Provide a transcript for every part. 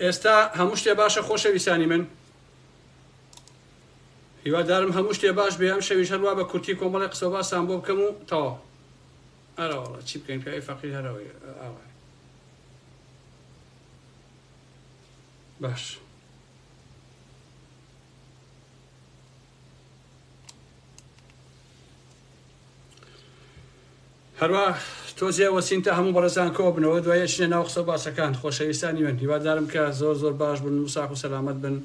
ئێستا هەموو شتێ باشە خۆشەویستانی من هیوادارم هەموو شتێ باش بێ ئەم شەویش هەروە بە کورتی کۆمەڵی قسە و باسان بۆ بکەم و تەواو ئەراوەڵە چی بکەین پیاوی فەقیر هەرەوەی ئاوای باش هەروە تۆزیە وەسینتە هەموو بەڕێزان کۆ بنەوە دوایە چنە ناو قسە باسەکان خۆشەویستانی من هیوادارم کە زۆر زۆر باش بن و ساق و سەلامەت بن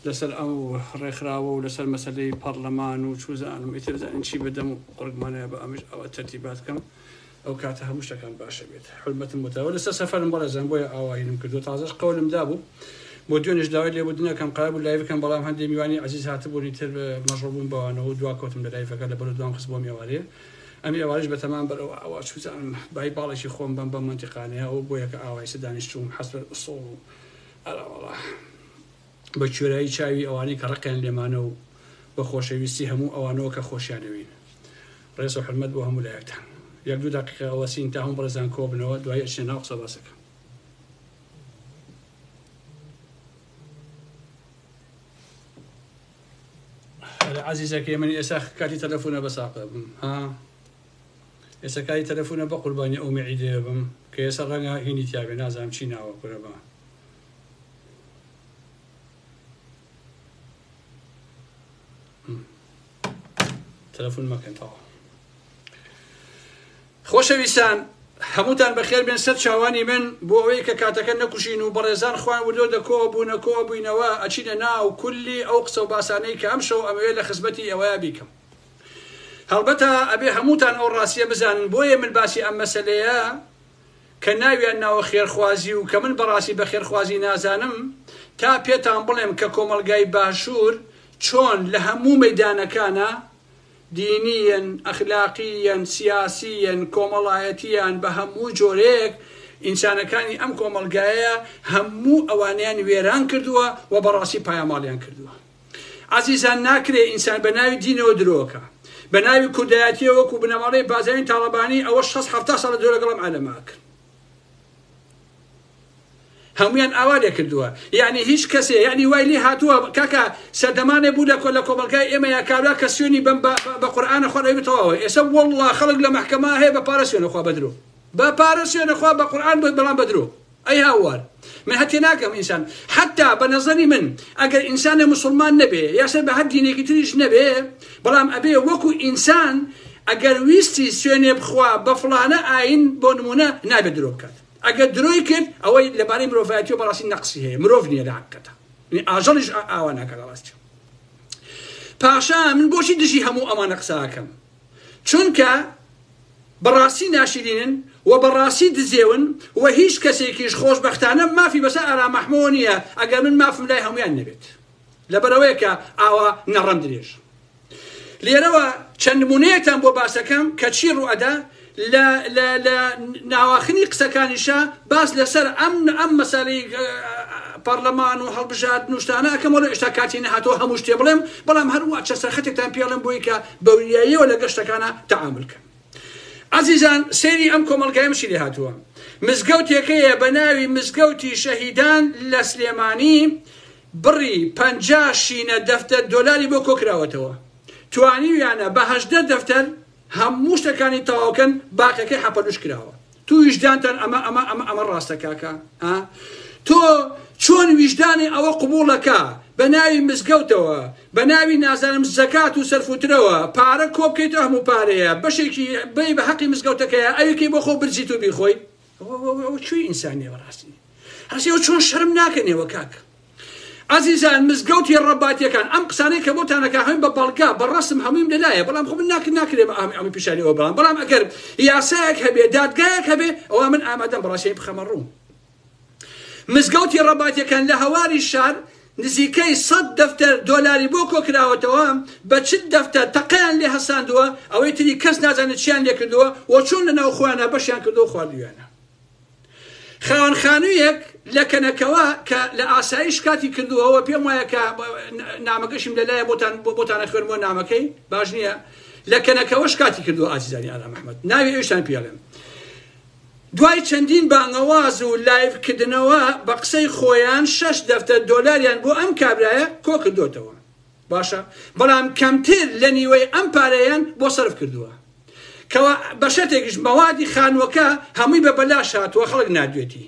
لەسەر ئەو ڕێکخراوە و لەسەر مەسەلەی پەرلەمان و چوزانم ئیترزانین چی بدەم و قورگمانەیە بە ئەمیش ئەوە تەرتیبات بکەم ئەو کاتە هەموو شتەکان باشە بێت حرمەتم بۆتەوە لەسەر سەفەرم بەڕێزان بۆیە ئاواییم کردو تازەش قەولم دابوو بۆ دوێنێش داوای لێبوردنەکەم قرار بوو لایڤ بکەم بەڵام هەندێک میوانی عەزیز هاتبوونی تر مەشغوڵ بوون بەوانەوە و دوا کەوتم لە لایڤەکە لەبەر دوام خست بۆ میێوارەیە ئەمی ئەوارش بەتەمان بەرەوە ئاوا چوزانم بای باڵێکی خۆم بم بە منتیقانەیە ئەو بۆیە کە ئاوای سدانیشتوم حەسب ئوسوڵ و ئەراوەڵا بە کوێرایی چاوی ئەوانەی کە ڕقیان لێمانە و بە خۆشەویستی هەموو ئەوانەوە کە خۆشیانەوین ڕێز و حرمەت بۆ هەموو لایەکتان یەک دوو دقیقە ئەوەسین تا هەموو بەڕێزان کۆ بنەوە دوای ئەچینە ناو قسە باسەکە عزیزەکەی منی ئێستا کاتی تەلەفۆنە بەساقە بم ها ئێستا کاتی تەلەفۆنە بە قوربانی ئەو مەعیدەیە بم کە ئێستا ڕەنگە هینی تیاوێ نازانم چی ناوە کورەبە تەلەفۆن مەکەن تەواو خۆشەویستان هەمووتان بەخێر بێن سەر چاوانی من بۆ ئەوەی کە کاتەکە نەکوژین و بەڕێزان خوان وردۆ دەکۆ بوونەکۆ بووینەوە ئەچینە ناو کولی ئەو قسە و باسانەی کە ئەم شەو ئەمەوێت لە خزمەتی ئەوەیە بیکەم هەڵبەتە ئەبێ هەمووتان ئەو ڕاستیە بزانن بۆیە من باسی ئەم مەسەلەیە کە ناویان ناوە خێرخوازی و کە من بەڕاستی بە خێرخوازی نازانم تا پێتان بڵێم کە کۆمەلگای باشوور چۆن لە هەموو مەیدانەکانە دینیەن ئەخلاقیەن سیاسیەن کۆمەڵایەتیان بە هەموو جۆرێک ئینسانەکانی ئەم کۆمەلگایە هەموو ئەوانیان وێران کردووە و بەڕاستی پایاماڵیان کردووە عەزیزان ناکرێ ئینسان بە ناوی دینەوە درۆکە بە ناوی کوردایەتیە وەکو بنەماڵەی بازارین تاڵەبانی ئەوە 6-7 ساڵە درۆ لەگەڵم عالەما کرد هەمویان ئاوا لێ کردووە یعنی هیچ کەسێ یعنی وای لێ هاتووە کاکە سەردەمانێ بوو لە کۆمەلگای ئێمە یا کابرا کە سوێنی بە قورئانە خۆ دەبێتەوە ئێستا وەڵڵا خەڵک لە مەحکەما هەیە بە پارە سوێنە خوا بەدرۆ بە پارە سوێنە خوا بە قورئان بەڵام بەدرۆ ئەی هاوار من هەتێ ناکەم ئینسان حتا بە نەزەری من ئەگەر ئینسانە موسڵمان نەبێ یاسەر بە هەر دینێکی تریش نەبێ بەڵام ئەبێ وەکو ئینسان ئەگەر ویستی سوێنێ بخوا بە فڵانە ئاین بۆ نمونە نابێت درۆ بکات ئەگەر درۆی کرد ئەوەی لەبارەی مرۆڤایەتی و بەڕاستی نەقسی هەیە مرۆڤ نییە لە حەقیقەتە ئاژەڵیش ئاوا ناکات ڕاستی پاشا من بۆچی دژی هەموو ئەمانە قساکەم چونکە بەڕاستی ناشرینن و بەڕاستی دزێون و هیچ کەسێکیش خۆشبەختانە مافی بەسەر ئارامەحمەوە نییە ئەگەر من مافم لای هەمویان نەبێت لەبەرەوەیە کە ئاوا نەڕەم درێژ لێرەوە چەند نمونەیەکتان بۆ باسەکەم کە چی ڕوئەدا لە ناواخنی قسەکانیشە باس لەسەر ئەم مەسەلەی پەرلەمان و هەڵبژاردن و شتانە ئەکەم وەڵێ ئێشتا کاتی نەهاتەوە هەموو شتێ بڵێم بەڵام هەروە چەسەرخەتێکتان پێڵێم بۆی کە بەوریاییەوە لە گەشتەکانە تەعامل کەن عەزیزان سەیری ئەم کۆمەلگایەمشی لێ هاتووە مزگەوتێکەیە بە ناوی مزگەوتی شەهیدان لە سلێمانی بڕی 50 شینە دەفتەر دۆلاری بۆ کۆکراوەتەوە توانیویانە بە 18 دەفتەر هەموو شتەکانی تەواوکەن باقیەکەی حەپەلوش کراوە تو ویژدانتان ئەمە ڕاستە کاکە تۆ چۆن ویژدانی ئەوە قبوڵەکە بە ناوی مزگەوتەوە بە ناوی نازانم زەکات و سەرفوترەوە پارە کۆ بکەیتەوە هەموو پارەیە بەشێکی بەی بە حەقی مزگەوتەکەیە ئەوێکی بۆ خۆ برجیت و بیخۆی ئەوە کوێی ئینسانیەوە ڕاستی هەرسیەوە چۆن شەرم ناکەنێوە کاکە عزیزان مزگەوتی ڕەباتیەکان ئەم قسانەی کە بۆتانەکە هەمووی بە بەڵگا بەڕەسم هەموویم لەلایە بەڵام خۆ من ناکرێم ئەمی پیشانیەوە بەڵام ئەگەر یاسایەک هەبێ دادگایەک هەبێ ئەوە من ئامادەم بەڕاستی بخەمە ڕوو مزگەوتی ڕەباتیەکان لە هەواری شار نزیکەی 100 دەفتەر دۆلاری بۆ کۆکراوەتەوە بە چ دەفتەر تەقەیان لێ هەساندووە ئەوەی تری کەس نازانێت چیان لێ کردووە و چۆن لەناو خۆیانە بەشیان کردو و خواردویانە خاوەنخانوویەک لە کەنەکەوە کە لە ئاسایش کاتی کردووەوە پێم وایە کە نامەکەشم لەلایە بۆتانە خوێنمەوە نامەکەی باش نییە لە کەنەکەوەش کاتی کردووە ئازیزانی ئارام ئەحمەد ناوی ئێشتان پێڵێم دوای چەندین بانگەواز و لایڤکردنەوە بە قسەی خۆیان 6 دەفتەر دۆلاریان بۆ ئەم کابرایە کۆ کردوتەوە باشە بەڵام کەمتر لە نیوەی ئەم پارەیان بۆ سەرف کردووە کەوا بەشەتێکیش مەوادی خانووەکە هەمووی بە بەلاش هاتووە خەڵک نادوێتی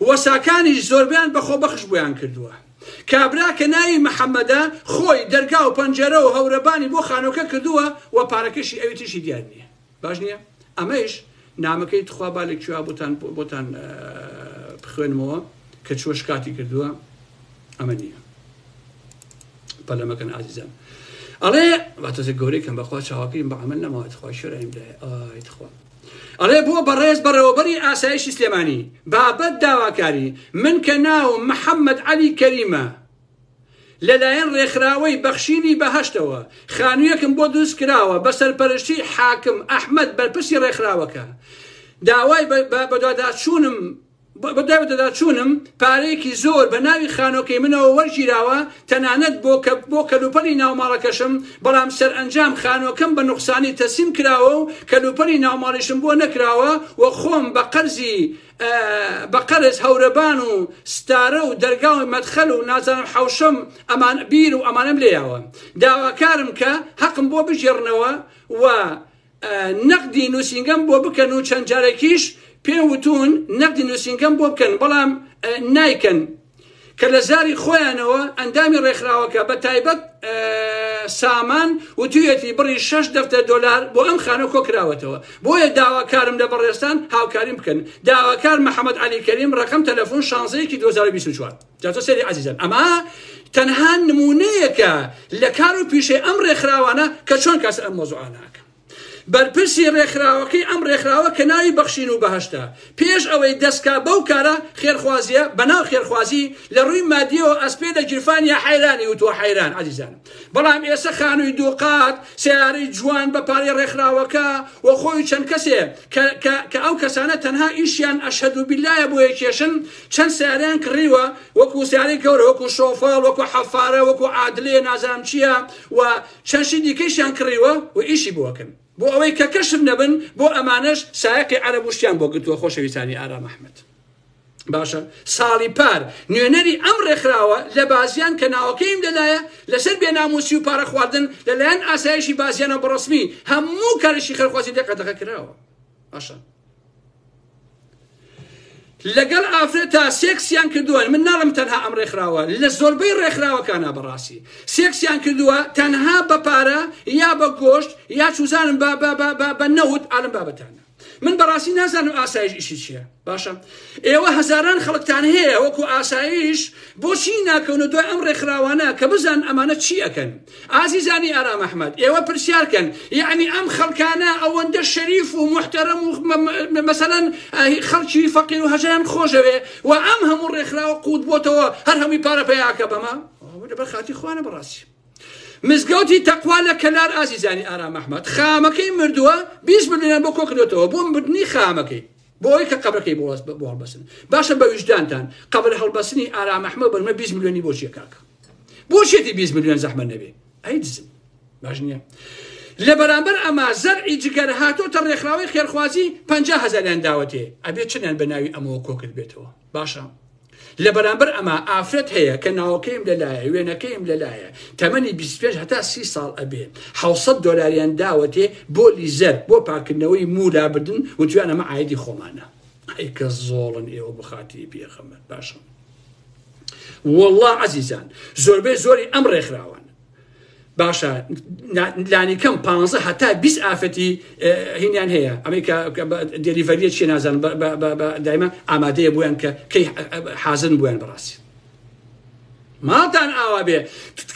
وەساکانیش زۆربیان بەخۆ بەخش بۆیان کردووە کابرا کە ناوی محەممەدە خۆی دەرگا و پەنجەرە و هەورەبانی بۆ خانووەکە کردووە و پارەکەشی ئەوی تشی دیار نییە باش نییە ئەمەش نامەکەی تخوا بالێکوا بۆتان بخوێنمەوە کە چۆش کاتی کردووە ئەمە نییە پەلەمەکەن ئازیزان ئەڵێ واتەزە گەورەیکەم بەخوا چاواکەیم بە عەمەل نەماوە خوا شێرەیم دای ئای تخوا ئەڵێ بۆ بەڕێز بەڕێوەبەری ئاسایشی سلێمانی بابەت داواکاری من کە ناوم محەممەد عەلی کەریمە لەلایەن ڕێکخراوەی بەخشینی بەهەشتەوە خانوویەکم بۆ دروست کراوە بە سەرپەرشتی حاکم ئەحمەد بەرپرسی ڕێکخراوەکە داوای بەداداچوونم پارەیەکی زۆر بە ناوی خانۆکەی منەوە وەرگیراوە تەنانەت بۆ کەلوپەلی ناوماڵەکەشم بەڵام سەرئەنجام خانۆکەم بە نوقسانی تەسیم کراوە و کەلوپەلی ناوماڵیشم بۆ نەکراوە و خۆم بە قەرز هەورەبان و ستارە و دەرگاوی مەدخەل و نازانم حوشەم ئەمان بیر و ئەمانم لێیاوە داواکارم کە حەقم بۆ بژێڕنەوە و نەقدی نووسینگەم بۆ بکەن و چەند جارێکیش پێم وتون نەقدی نووسینگەم بۆ بکەن بەڵام نایکەن کە لە زاری خۆیانەوە ئەندامی ڕێکخراوەکە بە تایبەت سامان وتویەتی بڕی 6 دەفتەر دۆلار بۆ ئەم خانە کۆکراوەتەوە بۆیە داواکارم لە بەڕێستان هاوکاریم بکەن داواکار محەممەد عەلی کەریم ڕقم تەلەفۆن 16 2024 جاتۆ سەری عەزیزان ئەمە تەنها نمونەیەکە لە کار و پیشەی ئەم ڕێکخراوانە کە چۆن کەس ئەم مۆزوعانەکە بەرپرسی ڕێکخراوەکەی ئەم ڕێکخراوە کە ناوی بەخشین و بەهەشتە پێش ئەوەی دەستکا بەو کارە خێرخوازیە بەناو خێرخوازی لە ڕووی مادیەوە ئەسپێ لە گیرفانیا حەیرانی وتووە حەیران عەزیزانم بەڵام ئێستا خانووی دووقات سیارەی جوان بە پارەی ڕێکخراوەکە و خۆی چەند کەسێ کە ئەو کەسانە تەنها ئیشیان ئەشهەدو بیللایە بۆ یەکێشن چەند سیارەیان کڕیوە وەکو سیارەی گەورە وەکو شۆفەر وەکو حەفارە وەکو عادلێ نازانم چییە و چەندشی دیکەیشیان کڕیوە و ئیشی بۆکەن بۆ ئەوەی کە کەشف نەبن بۆ ئەمانەش سایەقی عەرەبوشتیان بۆ گرتووە خۆشەویستانی ئارام ئەحمەد باشە ساڵی پار نوێنەری ئەم ڕێکخراوە لە بازیان کە ناوەکەیم لەلایە لەسەر بێناموسی و پارە خواردن لەلایەن ئاسایشی بازیانە بەڕسمی هەموو کارشی خێرخوازی دەقەتەقە کراوە باشە لەگەڵ ئافرەتە سێکسیان کردووە من ناڵم تەنها ئەم ڕێکخراوە لە زۆربەی ڕێکخراوەکانە بەڕاستی سێکسیان کردووە تەنها بە پارە یا بە گۆشت یا چوزانم بە نەوت ئالم بابەتانە من بەڕاستی نازانم ئاسایش ئیشی چییە باشە ئێوە هەزاران خەڵکتان هەیە وەکو ئاسایش بۆچی ناکەونە دوای ئەم ڕێکخراوانە کە بزان ئەمانە چی ئەکەن ئازیزانی ئارام ئەحمەد ئێوە پرسیارکەن یعنی ئەم خەڵکانە ئەوەندە شەریف و محتەرەم و مەسەلەن خەڵکی فەقیر و هەژیان خۆشەوێ و ئەم هەموو ڕێکخراوە قوت بۆتەوە هەر هەمووی پارە پێیاکە بەمە لەبەر خاتی خوانە بەڕاستی مزگەوتی تەقوا لە کەلار ئازیزانی ئارام ئەحمەد خامەکەی مردووە 20 ملیۆن بۆ کۆکردێتەوە بۆ مردنی خامەکەی بۆ ئەوەی کە قەبرەکەی بۆ هەڵبەسن باشە بە ویجدانتان قەبر هەڵبەسنی ئارام ئەحمەد بەرمە 20 ملیۆنی بۆچیە کاکە بۆچێتی 20 ملیۆن زەحمە نەبێ ئەی دزم باش نییە لە بەرامبەر ئەمە زەرعی جگەر هاتۆتە ڕێکخراوەی خێرخوازی 50,000 داوەتێ ئەبێت چنیان بە ناوی ئەمەوە کۆکرد بێتەوە باشە لە بەرامبەر ئەمە ئافرەت هەیە کە ناوەکەیم لەلایە وێنەکەیم لەلایە تەمەنی 25 هەتا 30 ساڵ ئەبێ 700 دۆلاریان داوەتێ بۆ لیزەر بۆ پاکردنەوەی مولا بردن و توانە ئەمە عایدی خۆمانە ئەی کە زۆڵن ئێوە بخاتی پێخەمەت باشە وەڵڵا عەزیزان زۆربەی زۆری ئەم ڕێکخراوان باشە لانی کەم 15 هەتا 20 ئافەتی هینیان هەیە ئەمریکا دێلیڤەریە چی نازانم دایما ئامادەیە بۆیان کە کەی حازن بۆیان بەڕاستی ماڵتان ئاوا بێ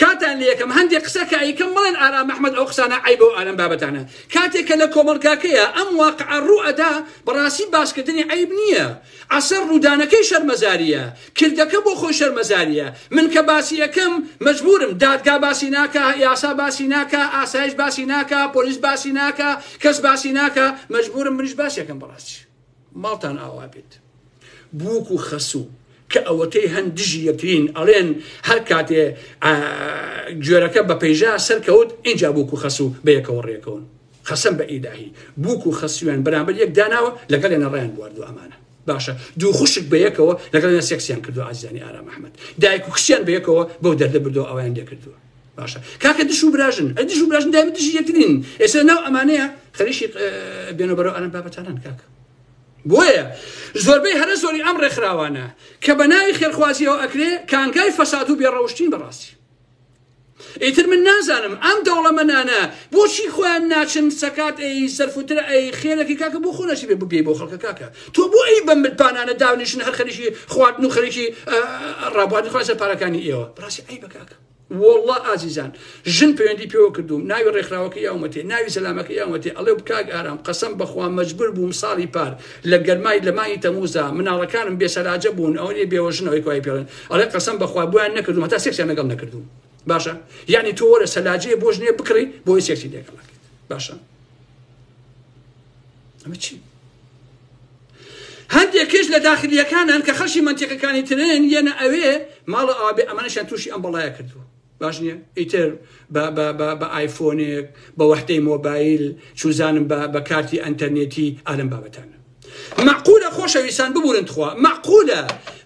کاتان لە یەکەم هەندێک قسە کە ئەیکەم بڵێن ئارام ئەحمەد ئەو قسانە عیبە و ئالەم بابەتانە کاتێک کە لە کۆمەڵگاکەیە ئەم واقعە ڕوو ئەدا بەڕاستی باسکردنی عیب نییە عەسەر ڕوودانەکەی شەرمەزاریە کردەکە بۆ خۆی شەرمەزاریە من کە باسی یەکەم مەجبورم دادگا باسی ناکە یاسا باسی ناکە ئاسایش باسی ناکە پۆلیس باسی ناکە کەس باسی ناکە مەجبورم منیش باسی یەکەم بەڕاستی ماڵتان ئاوا بێت بووک و خەسوو کە ئەوەتەی هەندژی یەکترین ئەڵێن هەر کاتێ گوێرەکە بە پەیژا سەرکەوت اینجا بووک و خەسوو بە یەکەوە ڕێکەون خەسەم بە ئیلاهی بووک و خەسویان بەرامبەر یەک داناوە لەگەڵ لێنە ڕێیان بواردو ئەمانە باشە دوو خوشک بە یەکەوە لەگەڵ لێنە سێکسیان کردو عزیزانی ئارام ئەحمەد دایک و کچیان بە یەکەوە بەو دەردە بردەوە ئەویان لێکردووە باشە کاکە دش و براژن دش و براژن دایمە دژی یەکترین ئێستا ناو ئەمانەیە خەریشی بێنە بەرەو ئەرەم بابەتانان کاکە بۆیە زۆربەی هەرە زۆری ئەم ڕێکخراوانە کە بە ناوی خێرخوازیەوە ئەکرێ کانگای فەساد و بێڕەوشتین بەڕاستی ئیتر من نازانم ئەم دەوڵەمەندانە بۆچی خۆیان ناچن سەکات ئەی سەرفوترە ئەی خێرەکی کاکە بۆ خۆ نەچی بێ بۆ خەڵکە کاکە تۆ بۆ ئەی بە ملپانانە داونیشن هەر خەریکی خواردن و خەریکی ڕابواردن خۆی سەر پارەکانی ئێوە بەڕاستی ئەی بە کاکە والله ئازیزان ژن پەیوەندی پێوە کردوم ناوی ڕێکخراوەکە یاومەتێ ناوی سەلامەکە یاومەتێ ئەڵێ کاک ئارام قەسەم بەخوا مەجبور بووم ساڵی پار لە گەرمای لە مای تەمووزە مناڵەکانم بێسەلاجە بوون ئەوەی بێوەژنەوەی کوای پێڵێن ئەڵێ قەسەم بەخوا بۆیان نەکردوم هەتا سێکسیان لەگەڵ نەکردوم باشە یعنی تۆ وەرە سەلاجەیە بۆ ژنێ بکڕی بۆی سێکسی لێگەڵاکەیت باشە ئەمە چی هەندێک کەس لە داخلیەکانن کە خەڵکی منتیقەکانی ترن یەنە ئەوێ ماڵە ئەوێ ئەمانەشیان تووشی ئەم بەڵایە کردووە باش نییە ئیتر بە ئایفۆنێک بە وەحدەی مۆبایل چوزانم بە کارتی ئەنتەرنێتی ئالم بابەتانە معقولە خۆشەویستان ببورن خوا معقولە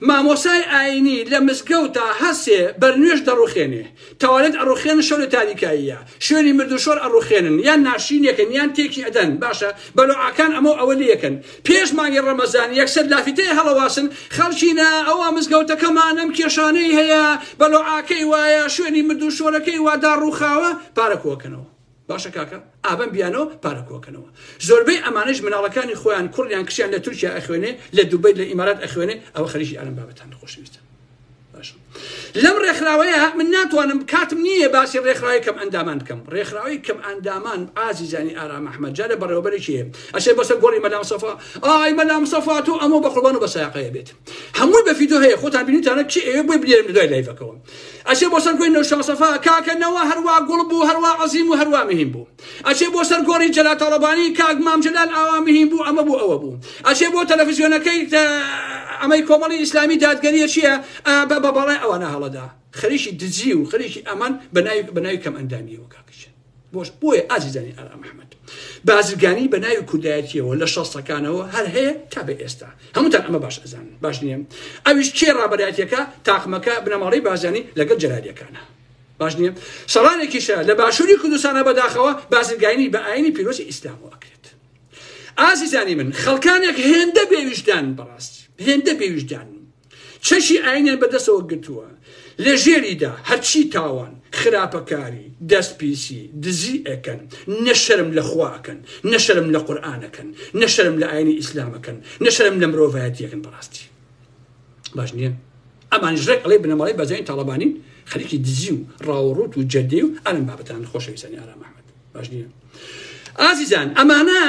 مامۆسای ئاینی لە مزگەوتە هەسێ بەرنوێژ دەڕوخێنێ تەوالێت ئەڕوخێنن شەو لە تاریکاییە شوێنی مردوشۆر ئەڕوخێنن یان ناشینێکن یان تێکی ئەدەن باشە بەلوعاکان ئەمە ئەوە لەکەن پێش مانگی ڕەمەزان یەکسەر لافیتەیە هەڵەواسن خەڵچینە ئەوە مزگەوتەکەمانم کێشانەی هەیە بەلوعاکەی وایە شوێنی مردوشۆرەکەی وا داڕوخاوە پارەکۆکەنەوە باشە کاکە ئابم بیانەوە پارەکۆکەنەوە زۆربەی ئەمانش مناڵەکانی خۆیان کوڕیان کشیان لە تورکیا ئەخوێنێ لە دوبەی لە ئیمارات ئەخوێنێ ئەوە خەریکی ئالم بابەتان خۆشەویستە باشە لەم ڕێکخراوەیە من ناتوانم کاتم نییە باسی ڕێکخراوی کەم ئەندامان بکەم ڕێکخراوی کەم ئەندامان ئازیزانی ئارام ئەحمەد جا لە بەڕێوەبەرێکی هەیە ئەشێ بەسەر گۆڕی مەلام سەفا ئای مەلام سەفا تۆ ئەمە بە قوربان و بە سایقەیە بێت هەمووی بە ڤیدیۆ هەیە خۆتان بینیتانە چی ئەوێ بۆی بنێرم لە دوای لایڤەکەوە ئەشێ بۆ سەر گۆڕی نەوشان سەفا کاکەنەوە هەروە گوڵ بوو هەروە عەزیم و هەروە مهم بوو ئەشێ بۆ سەر گۆڕی جەلات تەڵەبانی کاک مام جەلال ئاوا مهم بوو ئەمە بوو ئەوە بوو ئەشێ بۆ تەلەڤیزیۆنەکەی ئەمەی کۆمەڵی ئیسلامی دادگەریە چییە بە بەڵای ئەوانە هەڵەدا خەریکی دزی و خەریکی ئەمان بەناوی کەم ئەندامیەوە کاکەشن بۆیە ئازیزانی ئارام ئەحمەد بازرگانی بە ناوی کودایەتیەوە لە شەستەکانەوە هەر هەیە تا بە ئێستا هەمووتان ئەمە باش ئەزانن باش نییە ئەویش کێ ڕابەرایەتیەکە تاقمەکە بنەماڵی بازانی لەگەڵ جەلادیەکانە باش نییە سەڵانێکیشە لە باشووری کوردستانە بەداخەوە بازرگانی بە ئاینی پیرۆزی ئیسلام ئەکرێت ئازیزانی من خەڵکانێک هێندە بێویژدان بەڕاستی هێندە بێویژدان چەشی ئاینیان بەدەستەوە گرتووە لە ژێریدا هەرچی تاوان خراپەکاری دەستپیسی دزی ئەکەن نەشەرم لە خواکەن نەشەرم لە قورئانەکەن نەشەرم لە ئاینی ئیسلامەکەن نەشەرم لە مرۆڤایەتیەکەن بەڕاستی باش نییە ئەمانیش ڕێک ئەڵێ بنەماڵی بەزای تاڵەبانی خەریکی دزی و ڕاوەڕوت و جەددی و ئەلم بابەتان خۆشەویستانی ئارام ئەحمەد باش نییە ئازیزان ئەمانە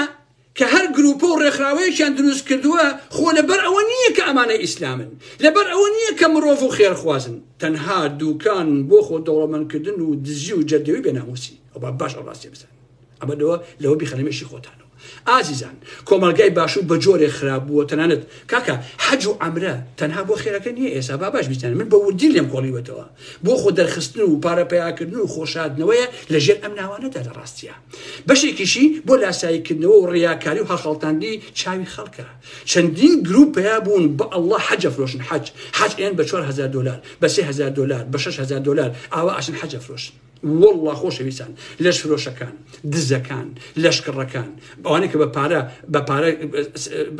کە هەر گروپە و ڕێکخراوەیەکیان دروست کردووە خۆ لەبەر ئەوە نییە کە ئەمانە ئیسلامن لەبەر ئەوە نییە کە مرۆڤ و خێرخوازن تەنها دووکان بۆ خۆ دەوڵەمەندکردن و دزی و جەردەوی بێناموسی ئەو باش ئەڕاستی بزان ئەمە لەوە بیخەنەمێشی خۆتانەوە ئازیزان کۆمەلگای باشوور بە جۆرێک خراپ بووە تەنانەت کاکە حەج و عەمرە تەنها بۆ خێرەکە نییە ئێستا باش بیستان من بە وردی لێم کۆڵیوەتەوە بۆ خۆ دەرخستن و پارەپەیاکردن و خۆشادنەوەیە لەژێر ئەم ناوانەدا لە ڕاستیە بەشێکیشی بۆ لاساییکردنەوە و ڕیاکاری و هەڵخەڵتاندی چاوی خەڵکە چەندین گروپەیە بوون بە ئەڵڵا حەجە فرۆشن حەج ئێن بە $4,000 بە $3,000 بە $6,000 ئاوا ئاشن حەجە فرۆشن والله خۆشەویستان لەش فرۆشەکان دزەکان لەشکڕەکان ئەوانەی کە بە پارە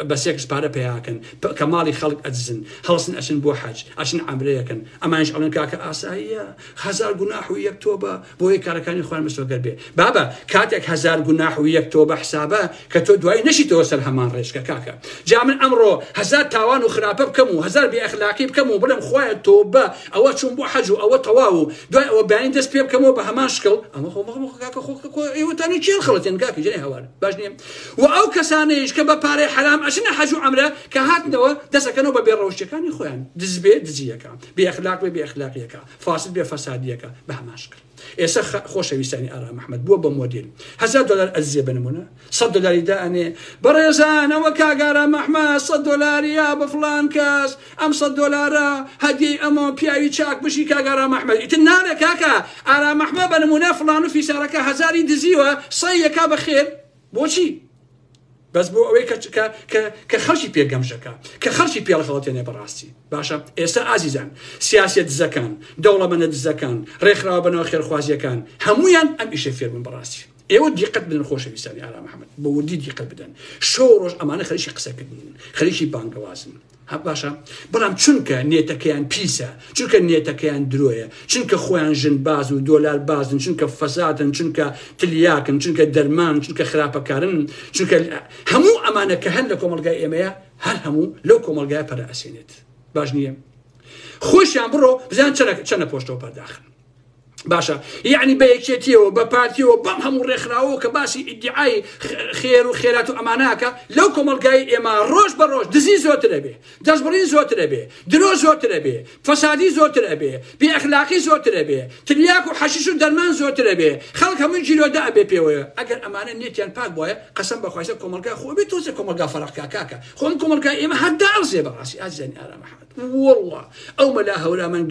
بە سێکس پارە پێیاکەن کە ماڵی خەڵک ئەدزن هەڵسن ئەچن بۆ حەج ئەچن عەمرەیەکەن ئەمانش ئەڵێن کاکە ئاساییە 1000 گوناح و یەک تۆبە بۆ یەک کارەکانی خۆیان مەسۆگەر بێ بابە کاتێک 1000 گوناح و یەک تۆبە حسابە کە تۆ دوای نەشیتەوە سەر هەمان ڕێژکە کاکە جا من ئەمڕۆ 1000 تاوان و خراپە بکەم و 1000 بێئەخلاقی بکەم و بڵێم خۆیان تۆبە ئەوە چوون بۆ حەج و ئەوە تەواو و دوای ئەوە بەیانی دەست پێ بکەم بە هەمان شکڵ ئەمە ئێوەتانی چێڵ خەڵەتێن کاکە جێنێ هەوار باش نییە و ئەو کەسانەیش کە بە پارەی حرام ئەچنە حەج و عەمرە کە هاتنەوە دەسەکەنەوە بە بێڕەوشتیەکانی خۆیان دز بێ دزیەکە بێئەخلاق بێ بێئەخلاقیەکە فاسد بێ فەسادیەکە بە هەمان شکل ئێستا خۆشەویستانی ئارام ئەحمەد بووە بە مۆدیل $1000 ئەزیە بنمونە $100 دائنێ بەڕێزان ئەوە کاک ئارام ئەحمەد $100 بە فڵان کەس ئەم $100 هەدیەی ئەمە پیاوی چاک بشی کاک ئارام ئەحمەد ئیتر نارێ کاکە ئارام ئەحمەد بنمونە فڵان و فیسارەکە 1000 دزیوە 100 بەخێر بۆچی بەس بۆ ئەوەی کە خەڵکی پێگەمژەکە کە خەڵکی پێڵخەڵەتێنێ بەڕاستی باشە ئێستا ئازیزان سیاسەت دزەکان دەوڵەمەندە دزەکان ڕێکخراوە بنەوە خێرخوازیەکان هەمویان ئەم ئیشە فێر بن بەڕاستی ئێوە دیقەت بدەن خۆشەویستانی ئارا محەممەد بە وردی دیقەت بدەن شەو ڕۆژ ئەمانە خەریکی قسەکردن خەریکی بانگەوازن باشە بەڵام چونکە نێتەکەیان پیسە چونکە نێتەکەیان درۆیە چونکە خۆیان ژن باز و دۆلار بازن چونکە فەسادن چونکە تلیاکن چونکە دەرمان چونکە خراپەکارن چونکە هەموو ئەمانە کە هەن لە کۆمەلگای ئێمەیە هەر هەموو لەو کۆمەلگای پەرئەسێنێت باش نییە خۆشیان بڕۆ بزان چەنە پۆشتەوە پەرداخن باشە یعنی بە یەکێتیەوە بە پارتیەوە بەم هەموو ڕێکخراوەوە کە باسی ئیدعای خێر و خێرات و ئەماناکە لەو کۆمەلگای ئێمە ڕۆژ بە ڕۆژ دزی زۆرترە بێ دەستبڕین زۆرترە بێ درۆ زۆرترە بێ فەسادی زۆرترە بێ بێئەخلاقی زۆرترە بێ تریاک و حەشیش و دەرمان زۆرترە بێ خەڵک هەموو جیرۆدا ئەبێ پێوەیە ئەگەر ئەمانە نێتیان پاک بووە قەسەم بەخوایسە کۆمەلگا خۆ بێت تۆزە کۆمەلگا فەرەقکا کاکە خۆم کۆمەلگای ئێمە هەردا ئەرزێ بەڕاستی ئازیزانی ئارا محەممەد والله ئەو مەلا هەورا من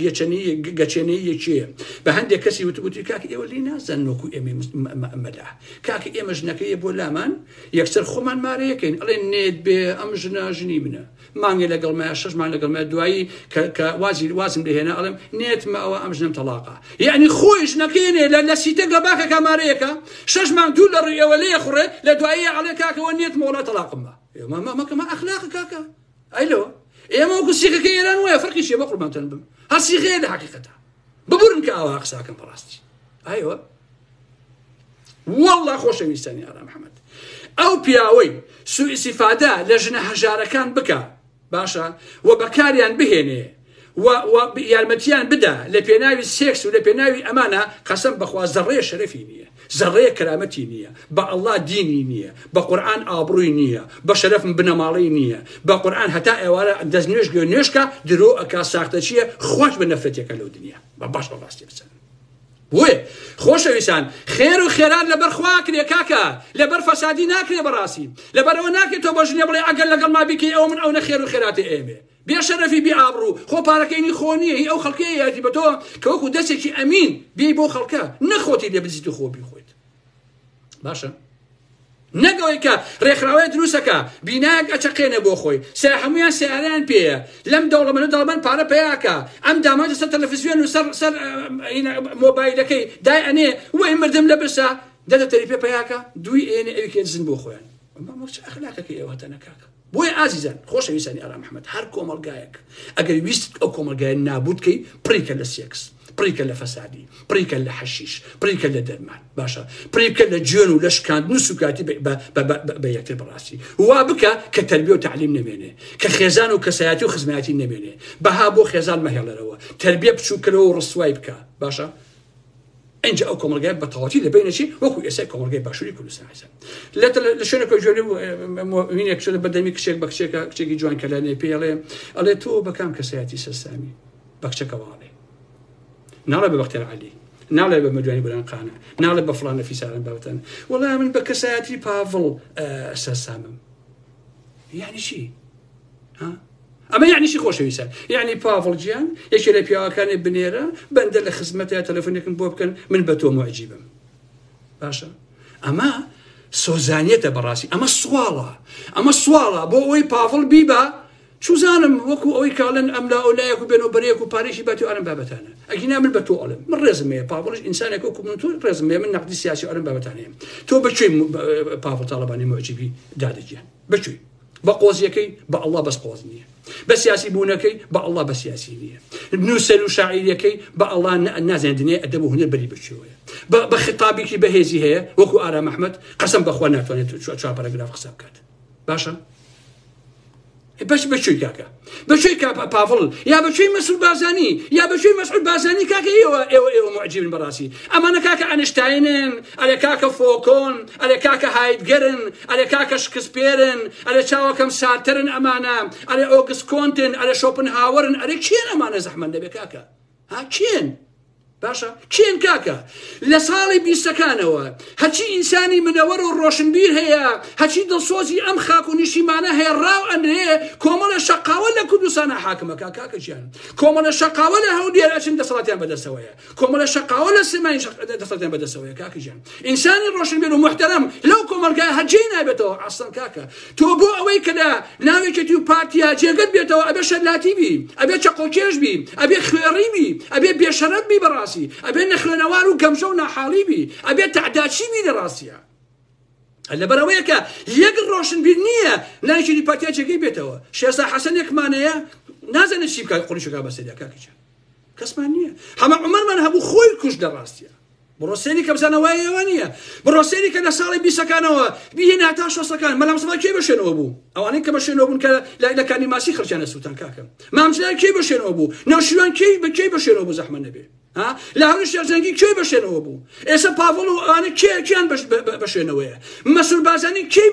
گەچێنەیە چیە بە هەندێک کەسی وتگوتی کاکە ئێوە لی نازان نۆکو ئێمە مەلا کاکە ئێمە ژنەکەیە بۆ لامان یەکسەر خۆمان مارەیەکەین ئەڵێ نێت بێ ئەم ژنە ژنی منە مانگێ لەگەڵمە 6 مانگ لەگەڵمە دوایی کە وازم لێهێنا ئەڵێم نێتمە ئەوە ئەم ژنم تەلاقە یعنی خۆی ژنەکەیێنێ لە سیتەک لە باکە کامارەیەکە 6 مانگ دوو لە ڕێەوە لێ خوڕێ لە دوایی ئەڵێ کاکەوە نێتمە وڵات تەلاقمە مەکەمە ئەخلاقە کاکە ئەیلەوە ئێمە وەکو سیخەکە ئێران وایە فەرقیشیە بە قوربانتان بم هەر سیخەیە لە حەقیقەتە ببورن کە ئەوە قساکەم بەڕاستی ئایوە والله خۆشەویستانی ئارا محەممەد ئەو پیاوەی سوء ئیستیفادە لە ژنە هەژارەکان بکە باشە و بەکاریان بهێنێ و یارمەتیان بدە لە پێناوی سێکس و لە پێناوی ئەمانە قەسەم بەخوا زەڕێ شەرەفی نییە زەڕێ کەرامەتی نییە بە ئەڵڵا دینی نییە بە قورئان ئابڕووی نییە بە شەرەفم بنەماڵی نییە بە قورئان هەتا ئێوارە دەست نوێژکە درۆ ئەکا ساختە چییە خۆش بە نەفرەتێکە لەو دنیا بە باش بەڕاستی بچن وێ خۆشەویستان خێر و خێران لەبەر خوا کرێ کاکە لەبەر فەسادی ناکرێ بەڕاستی لەبەرەوە ناکرێت تۆ بە ژنێ بڵێ ئەگەر لەگەڵ ما بیکەی ئەو من ئەو نەخێر و خێراتی ئێمێ بێ شەرەفی بێ ئابڕوو خۆ پارەکەینی خۆ نییە هی ئەو خەڵکەیە یاتی بە تۆ کە وەکو دەستێکی ئەمین بێی بۆ خەڵکە نەخۆتی لێ بزیت و خۆ بیخۆیت باشە نەگەوەی کە ڕێکخراوەیە دروستەکە بینایەک ئەچەقێنە بۆ خۆی هەمویان سیارەیان پێیە لەم دەوڵەمەندە دەڵبەن پارە پێیاکە ئەم داماجە سەر تەلەڤیزیۆن و سەر مۆبایلەکەی دای ئەنێ وەی مردم لە برسە دەدە تەریپێ پێیاکە دوی ئێنێ ئەوی کێ دزن بۆ خۆیان ئەخلاقەکەی ئێوە هەتەنە کاکە بۆیە ئازیزان خۆشەویستانی ئارا محەممەد هەر کۆمەلگایەک ئەگەر ویست ئەو کۆمەلگایە نابودکەی پڕیکە لە سێکس پڕیکە لە فەسادی پڕیکە لە حەشیش پڕیکە لە دەرمان باشە پڕیکە لە جوێن و لە شکاندن و سوکاتی بە یەکتر بەڕاستی وا بکە کە تەربیە و تعلیم نەمێنێ کە خێزان و کەسایەتی و خزمەتی نەمێنێ بەها بۆ خێزان مەهێڵەرەوە تەربیە بچووکەوە و ڕسوای بکە باشە اینجا ئەو کۆمەلگای بەتەواوی لەبینەچی وەکو ئێستا کۆمەلگای باشووری کوردستان حەزان لە شوێنێک ژۆری وینێک شده بەدەمی کچێک بە کچێکی جوان کە لە نێ پێڵێ ئەڵێ تۆ بەکام کەسایەتی سەرسامی بە کچەکەواڵێ ناڵێ بە بەختیار عەلی ناڵێ بە مەدوانی بولان قانە ناڵێ بە فڵان نەفیساران بابەتەن وەڵا من بە کەسایەتی پاڤڵ سەرسامم یعنی چی ئەمە یعنی چی خۆشەویستان یعنی پاڤڵ گیان یەکێ لە پیاوەکانی بنێرە بەندە لە خزمەتە تەلەفۆنێکم بۆ بکەن من بە تۆ معجیبم باشە ئەمە سۆزانیەتە بەڕاستی ئەمە سواڵە بۆ ئەوەی پاڤڵ بیبە چوزانم وەکو ئەوەی کاڵن ئەم لا ئەولایەک و بێنەوبەرەیەک و پارێکی باتی و ئەرم بابەتانە ئەگینا من بە تۆ ئەڵم من ڕێزمەیە پاڤڵش ئینسانێک وەکو من تۆ ڕێزمەیە من نەقدی سیاسی و ئەرم بابەتانەیە تۆ بەکوێ پاڤڵ تاڵەبانی معجیبی دادەگیان بەکوێ بە قۆزیەکەی بە ئەڵڵا بەس قۆز نییە بە سیاسی بوونەکەی بە ئەڵڵا بە سیاسی نییە نووسەر و شاعیرەکەی بە ئەڵڵا نازێندنێ ئەدەب و هونەر بەری بچووەیە بە خطابێکی بەهێزی هەیە وەکو ئارا محەممەد قەسەم بەخوا ناتوانێت 4 پاراگراف قسە بکات باشە باش بەچووی کاکە بەچووی پاڤڵ یا بەچووی مەسعود بارزانی یا بەچووی مەسعود بارزانی کاکە ئێوە معجبن بەڕاستی ئەمانە کاکە ئەنشتاینن ئەلێ کاکە فۆکۆن ئەلێ کاکە هایدگەرن ئەلێ کاکە شکسپێرن ئەلێ چاوەکەم ساترن ئەمانە ئەلێ ئۆگست کۆنتن ئەلێ شۆپنهاوەرن ئەلێ کێن ئەمانە زەحمەت دەبێ کاکە ها کێن باشە کێن کاکە لە ساڵی 20ەکانەوە هەچی ئینسانی منەوەر و ڕۆشنبیر هەیە هەچی دڵسۆزی ئەم خاک و نیشیمانە هەیە ڕاو ئەنرێ کۆمەڵە شەقاوە لە کوردستانە حاکمەکە کاکەجیان کۆمەڵە شەقاوە لە هەولێر ئەچن دەسەڵاتیان بەدەستەوەیە کۆمەڵە شەقاوە لە سێمانی دەسەڵاتیان بەدەستەوەیە کاکەجیان ئینسانی ڕۆشنبیر و محتەرەم لەو کۆمەلگای هەرجێ نایبێتەوە ئەسڵەن کاکە تۆ بۆ ئەوەی کە لە ناوێکێتی و پارتیا جێگەت بێتەوە ئەبێ شەلاتی بی ئەبێ چەقۆکێش بی ئەبێ خوێڕی بی ئەبێ بێشەرەف بی بەڕاستی ئەبێ نەخوێنەوار و گەمژە و ناحاڵی بی ئەبێ تەعداچی بی لە ڕاستیە لەبەرەوەیە کە یەک ڕۆشنبیر نییە لایەکی پارتیا جێگەی بێتەوە شێستا حەسەن یەکمانەیە نازانێت چی بکات قڕیشەکە بەسەریا کاکەجان کەسمان نییە هەمە عومەرمان هەبوو خۆی کوژ لە ڕاستیە بڕۆسێری کە بزانەوەیەوە نییە بڕۆسێری کە لە ساڵی 20ەکانەوە بهێنە هەتا 60ەکان مەلا مستەفا کێ بەشێنەوە بوو ئەوانەی کە بەشێنەوە بوون کە لە کانی ماسی خرجیانە سووتان کاکەم مامزلای کێ بەشێنەوە بوو نەوشیروان کێ بەشێنەوە بوو زەحمە نەبێ لە هەڵوش جەنگی کێ بەشێنەوە بوو ئێستا پاڤڵ و ئەوانە کێیان بەشێنەوەیە مەسول بازانی کێ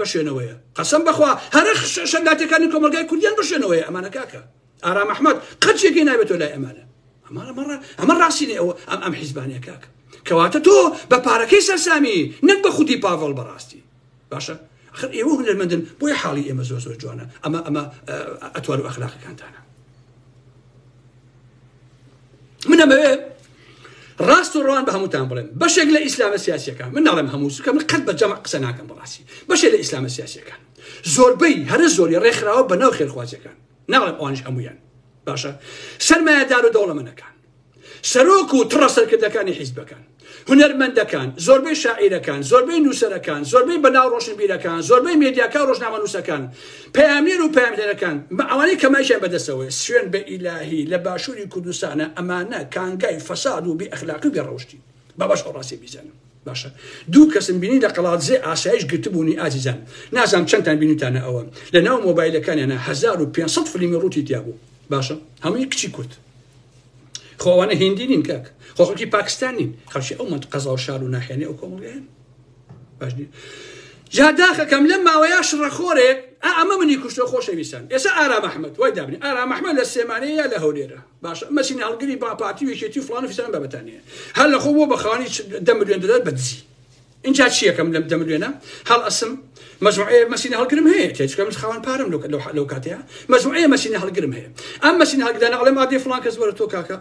بەشێنەوەیە قەسەم بەخوا هەرە شەلاتەکانی کۆمەلگای کوردیان بەشێنەوەیە ئەمانە کاکە ئارام ئەحمەد قەت یەکێ نابێتەوە لای ئەمانە ئەمە ڕاستی ئەوە ئەم حیزبانیە کاکە کەواتە تۆ بە پارەکەی سەرسامی نەک بە خودی پاڤڵ بەڕاستی باشە ئەخر ئێوە هونەرمەندن بۆی حاڵی ئێمە زۆر زۆر جوانە ئەمە ئەتوار و ئەخلاقەکانتانە من ئەمەوێ ڕاست و ڕوان بە هەمووتان بڵێم بەشێک لە ئیسلامە سیاسیەکان من ناڵێم هەموو کە من قەت بە جەمع قسە ناکەم بەڕاستی بەشێک لە ئیسلامە سیاسیەکان زۆربەی هەرە زۆری ڕێکخراوە بەناو خێرخوازیەکان ناڵێم ئەوانش هەموویان باشە سەرمایەدار و دەوڵەمەندەکان سەرۆک و تڕە سەرکردەکانی حیزبەکان هونەرمەندەکان زۆربەی شاعیرەکان زۆربەی نووسەرەکان زۆربەی بەناو ڕۆشنبیرەکان زۆربەی مێدیاکان ڕۆژنامە نووسەکان پەیامنێر و پەیامهێنەرەکان ئەوانەی کەمایشیان بەدەستەوە سوێن بە ئیلاهی لە باشووری کوردستانە ئەمانە کانگای فەساد و بێئەخلاقی و بێڕەوشتی بەبەش ڕاستی بیزانم باشە دوو کەسم بینی لە قەڵاتزێ ئاسایش گرتبوونی ئازیزان نازانم چەندتان بینیتانە ئەوە لە ناو مۆبایلەکانیانە 1500 فیلمی ڕووتی تیا بوو باشە هەمووی کچی کورد خۆوانە هیندی نین کاک خۆخەڵکی پاکستان نین خەڵکی ئەو منتقەزا و شار و ناحیانەی ئەو کۆمەڵگەیان باش نین جا داخەکەم لەم ماوەیە شڕەخۆرێک ئەمە منی کوشتە خۆشەویستان ئێستا ئارام ئەحمەد وای دابنی ئارام ئەحمەد لە سێمانەیە یا لە هەولێرە باشە مەسینە هەڵگری با پارتی وێکێتی و فڵان و فیسان بابەتانەیە هەر لە خۆ بۆ بەخەوانی 10 ملیۆن دلار بەدزی اینجا چیەکەم لەم 10 ملیۆنە هەڵ ئەسم مجموعەیە مەسینە هەڵگرم هەیە تێچکەم خاوەن پارەم لەو کاتەیە مجموعەیە مەسینە هەڵگرم هەیە ئەم مەسینە هەڵگرانە ئەڵێم ئادێ فڵان کەس وەرە تۆ کاکە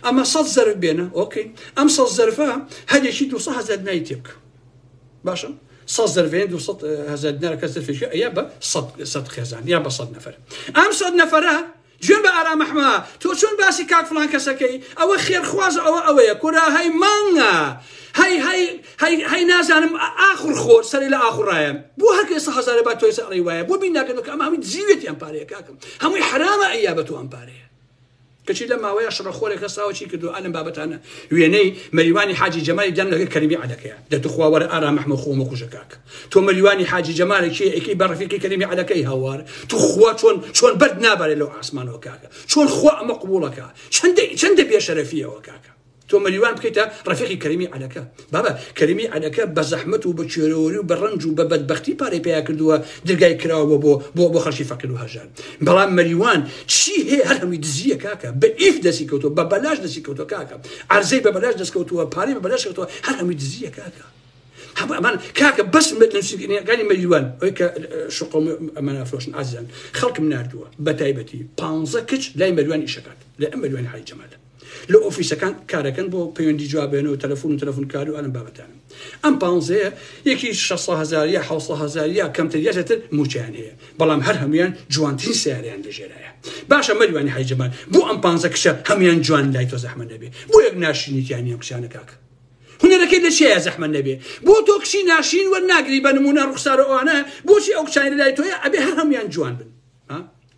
ئەمە 100 زەرف بێنە ئۆکەی ئەم 100 زەرفە هەرێکی 200,000 دیناری تێ بکە باشە 100 زەرفێن 200,000 دینار کەس زەرفێکی ئەیە بە 100 خێزان یا بە 100 نەفەر ئەم 100 نەفەرە جوێن بە ئارام ئەحمەد تۆ چۆن باسی کاک فڵان کەسەکەی ئەوە خێرخواز ئەوەیە کورا هەی مانگە هەی نازانم ئاخر خۆر سەری لە ئاخڕایە بۆ هەر کەس 100,000 بات تۆی سەڕی وایە بۆ بین ناکەن ئەمە هەمووی زیوێتی ئەم پارەیە کاکەم هەمووی حرامە ئەیە بە تۆ ئەم پارەیە کەچی لە ماوەیە شڕەخۆرێک کەساوە چی کردو ئەلم بابەتانە وێنەی مەریوانی حاجی جەمالی دەم لەگە کەریمی عەدەکەیە دەتوخوا وەرە ئارام ئەحمەد خۆمە کوژە کاک تۆ مەریوانی حاجی جەمالێکی ئەیکەی بە ڕەفیقی کەریمی عەدەکەی هاوار تو خوا چۆن بەرد نابارێت لەو ئاسمانەوە کاکە چۆن خوا ئەمە قبوڵەکە چەندە بێشەرەفیەوە کاکە تۆ مەریوان بکەیتە ڕەفیقی کەریمی عەدەکە بابە کەریمی عەدەکە بە زەحمەت و بە کوێرەوەری و بە ڕەنج و بە بەدبەختی پارەی پێیا کردووە دەرگای کراوە بۆ خەڵکی فەقیر و هەژار بەڵام مەریوان چی هەیە هەر هەمووی دزیە کاکە بە ئیف دەستی کەوتووە بە بەلاش دەستی کەوتووە کاکە عەرزەی بە بەلاش دەست کەوتووە پارەی بە بەلاش کەوتووە هەر هەمووی دزیە کاکە هەمان کاکە بەس نووسینەکانی مەریوان ئەوەی کە شوقڵ ئەمانە فرۆشن ئازیزان خەڵکم ناردووە بە تایبەتی 15 کچ لای مەریوان ئیشەکات لە ئەم مەریوانی حاجی جەمالە لە ئۆفیسەکان کارەکەن بۆ پەیوەندی جوابێنەوە و تەلەفۆن کار و ئەلم بابەتانم ئەم 15 یەکی 600,000 یا 700,000 یا کەمتر یاتر موچیان هەیە بەڵام هەر هەمویان جوانترین سیارەیان لەژێرایە باشە مەریوانی حاجی جەمال بۆ ئەم 15 کشە هەمویان جوان لای تۆ زەحمە نەبێ بۆ یەک ناشینیتیانی ئەم کشانە کاکە هونەرەکەی لە چێە زەحمە نەبێ بۆ تۆ کشی ناشین وەرناگری بە نمونە ڕوخسارە ئەوانە بۆچی ئەو کشانی لای تۆیە ئەبێ هەر هەمویان جوان بن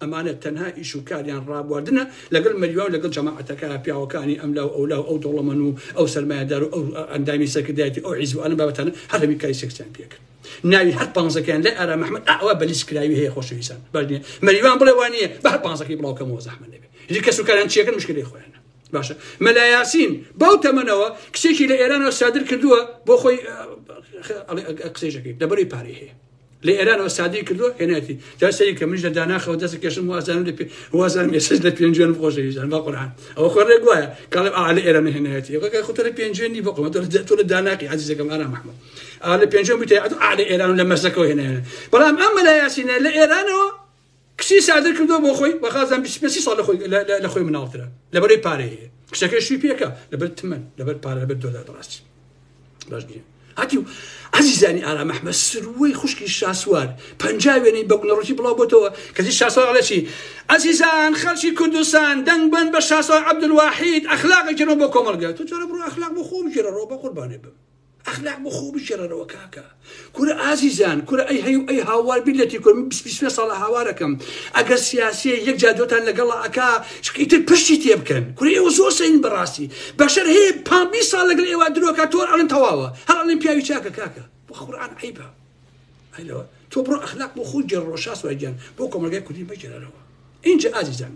ئەمانە تەنها ئیش و کاریان ڕابواردنە لەگەڵ مەریوان لەگەڵ جەماعەتەکە پیاوەکانی ئەملاو ئەولاو ئەو دەوڵەمەند و ئەو سەرمایەدار و ئەو ئەندامی سەرکردایەتی ئەو حیزب و ئەلم بابەتانە هەر هەمی کاری سێکسیان پێکرد ناوی هەر 15کەیان لە ئارام ئەحمەد ئەوە بەلیست کراوی هەیە خۆشەویستان باش نییە مەریوان بڵێ وانە بە هەر 15کەی بڵاوکەمەوە زەحمە نەبێ هیچ کەس و کاران چیەکەن مشکلەی خۆیانە باشە مەلا یاسین باو تەمەنەوە کچێکی لە ئێرانەوە سادر کردووە بۆ خۆی قسەیەکەی لەبەرەوەی پارەی هەیە لإيران وسعودي كله هناتي جالسين كمنج داناخ ودرس كشم وازن يسجل بينجون بخوشي يعني بالقرآن أو خرج جوايا قال على إيران هناتي وقال خطر بينجوني بقول ما تقول داناقي عزيزكم أنا محمد على بينجون بتاعه على إيران لما سكوا هنا بلام أما لا ياسين لإيران كسي سعدر كدو بخوي وخازن بس صار لخوي من أوترا لبري باري كشكل شو بيكا لبر تمن لبر باري لبر دولار براسي باجي هاتيو عزيزاني أنا محمد سروي خشكي الشاسوار بنجاوي بقول نروتي بلا بوتو كذي الشاسوار على شيء عزيزان خلشي كردستان دنگ بن بالشاسوار عبد الواحد أخلاق جنوبكم الجا تجربوا أخلاق بخوم جرروا بقرباني بم أخلاق بخوم جرروا كاكا كل عزيزان كل أي هوار بلتي كل بس صار هواركم أجر سياسية يجادوتان لقلا أكا شكيت بشتي يبكن كل يوزوسين براسي بشر هي بامبي صار لقلا يوادرو كاتور على تواوا هل الأولمبيا يشاكا كاكا بقرآن عيبها هلو توبرو أخلاق بخوم جرروا شاس وجان بوكم الجا كل ما جرروا إنج عزيزان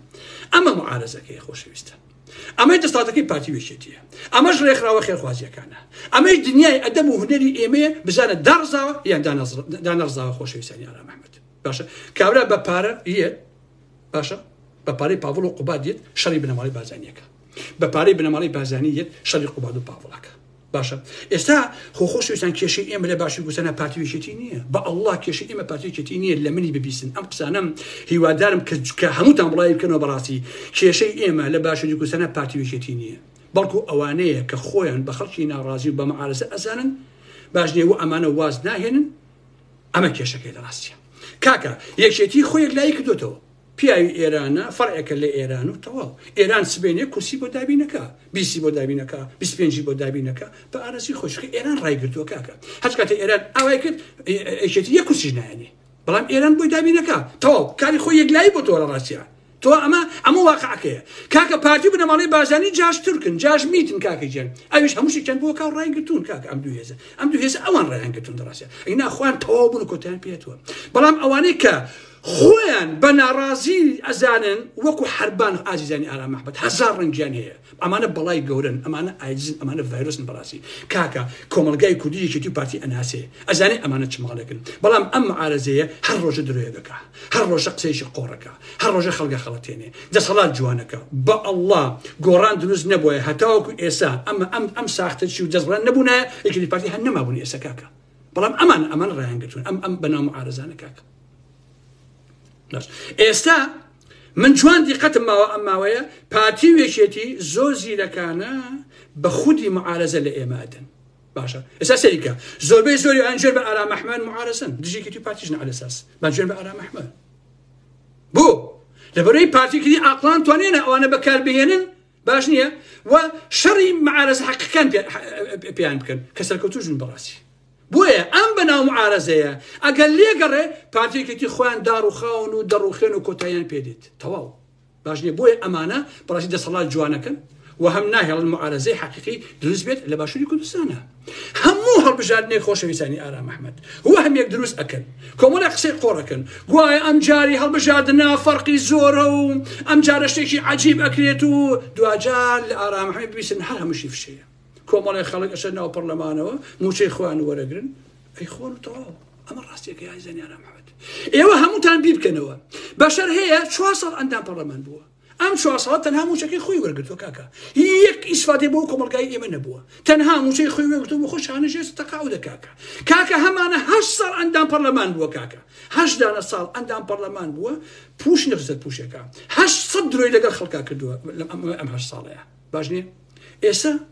أما معارضة كي خوش بيستا أما دستاتكي بارتي وشتيه أما جري خرا وخير خوازي كان أما دنياي أدب وهنري إيمي بزان دارزا يعني دانرزا خوش يساني على محمد باشا كابلا ببارا يد باشا بباري بافلو قباديت شري بن مالي بازانيك بباري بن مالي بازانيت شري قبادو بافلاك باشا استا خوش يسان كيشي إيمي لباشي قسنا بارتي وشتينيه با الله كيشي إيمي بارتي وشتينيه لمني ببيسن أم قسانم هي دارم كهموت أمراي كانوا براسي كيشي إيمي لباشي قسنا بارتي وشتينيه بلكو أوانية كخويا بخلشي ناراضي وبمعارضة أزانا باجني وأمانة واز ناهن أما كيشكي دراسيا كاكا يكشيتي خويك لا يكدوتو بياي إيران فرعك لإيران وتواو إيران سبيني كرسي بو دابينكا بيسي بو دابينكا بيسبينجي بو دابينكا بأرسي خوشكي إيران رايقرتو كاكا هاتكات إيران أوايكت يكشيتي يكرسي ناهني بلام إيران بو دابينكا تواو كاري خويك لا يبوتو راسيا تو أما واقعك كاكا بارتي بنا مالي بازاني جاش تركن جاش ميتن كاكا جن أيش هموشي كان بوكا راي قتون كاكا أم دو هيزا أوان راي قتون دراسة إنا أخوان توابون كوتان بيتوا بلام أوانيكا خوان بنا رازي أزانن وكو حربان عزيزاني على محمد هزار رنجان هي أمانة بلاي جورن أمانة عايزين أمانة فيروس براسي كاكا كومل جاي كودي شتي بارتي أناسي أزاني أمانة شمالكن بلام أم عارزية هر روج درويبك هر روج قسيش قورك هر روج خلق خلتيني ده صلاة جوانك با الله قران دروز نبوي هتاوك إيسا أم ساخت شو جزران نبونا يكلي بارتي هنما بني إيسا كاكا بلام أمان راينجتون أم بنا معارزان كاكا ئێستا من جوان دیقەتم ماوە ئەم ماوەیە پارتی وێشێتی زۆر زیرەکانە بە خودی معارەزە لە ئێمەدن باشە ئێستا سەریکە زۆربەی زۆری ئەنجێر بە ئارام ئەحمەد معارەزن دژێکی پارتیژن عەلە ئەساس بەنجێر بە ئارام ئەحمەد بۆ لەبەرەوەی پارتیکردی ئاقلان توانێنە ئەوانە بەکاربهێنن باش نییە و شەڕی معارەزە حەقیقەکان پێیان بکەن کە سەرکەوتوژن بەڕاستی بويا أم بنا معارزة أقل لي قرر بارتي كتي خوان دارو خاون ودارو خين وكوتايان بيديت تواو باجني بويا أمانة براسي دا صلاة جوانكن وهم ناهي المعارزة حقيقي دروس بيت لباشوري كردستانا همو هالبجارني خوش ويساني آرام أحمد هو هم يقدروس أكل كومولا قصي قوركن قواي أم جاري هالبجارنا فرقي زورو أم جار اشتكي عجيب أكليتو دواجار لآرام أحمد بيسن حالها مشي في شيء كومالي خلق أشنا وبرلمانه موشي إخوان ورقرن أي إخوان تو أمر راسيك يا عزيزي أنا محمد إيوه همو تان بيبكنوا بشر هي شو صار عندنا برلمان بوا أم شو صار تنها موشي خوي ورقرتو كاكا هيك إسفادي بو كومال جاي إيمان بوا تنها موشي خوي ورقرتو بخش عن جيس تقاعد كاكا هم أنا هش صار عندنا برلمان بوا كاكا هش دانا صار عندنا برلمان بوا بوش نفسه بوش كاكا هش صدروا إلى قال خلقا كدوا أم هش صار يا باجني إيسا